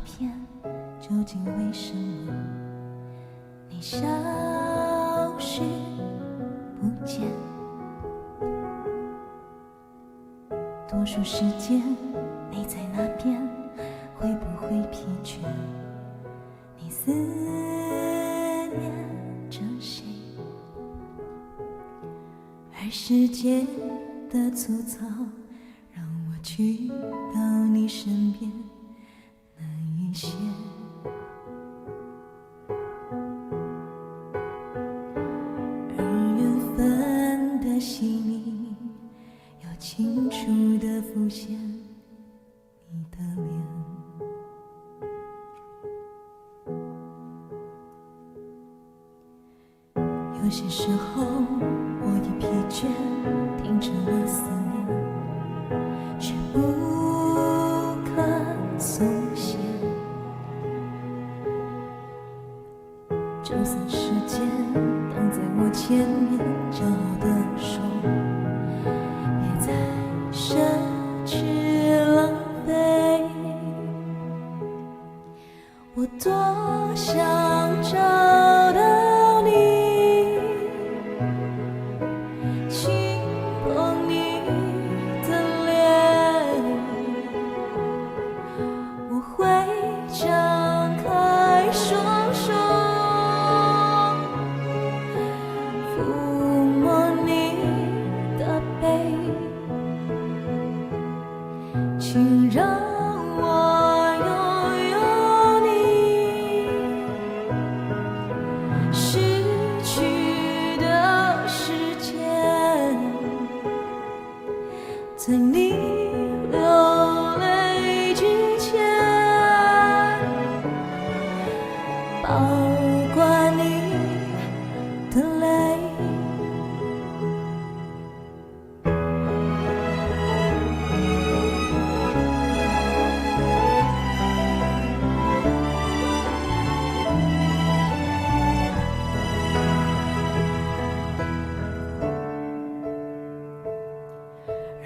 片，究竟为什么你消失不见？多数时间你在那边，会不会疲倦？你思念着谁？而时间的粗糙，让我去到你身边难一些。而缘分的细腻，又清楚地浮现你的脸。有些时候我已疲倦，停止了思念，却不肯松懈。就算时间挡在我前面，骄傲地说，别再奢侈浪费。我多想找到你，轻碰你的脸，我会张开双手，抚摸你的背，请让我拥有你。失去的时间，在你流泪之前，保管你的泪。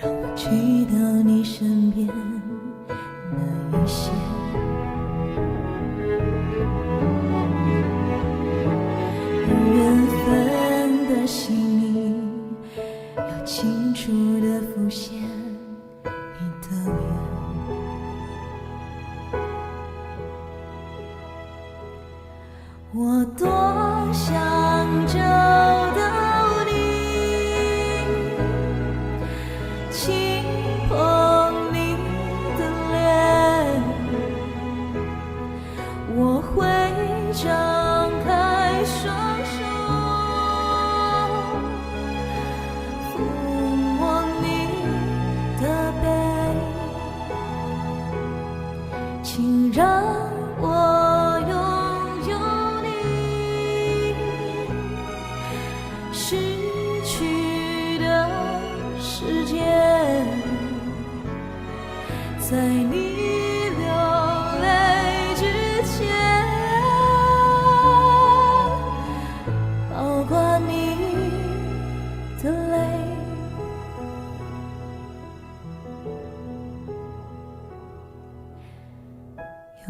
让我去到你身边难一些。缘分的细腻，又清楚地浮现你的脸。我多想找到你，轻碰你的脸，我会张开双手，抚摸你的背，请让我拥有你。失去的时间，在你流泪之前，保管你的泪。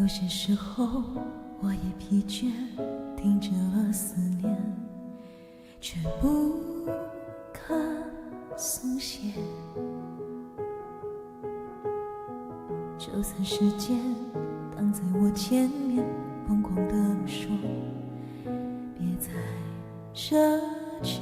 有些时候我也疲倦，停止了思念，却不肯松懈。就算时间挡在我前面，疯狂地说，别再奢侈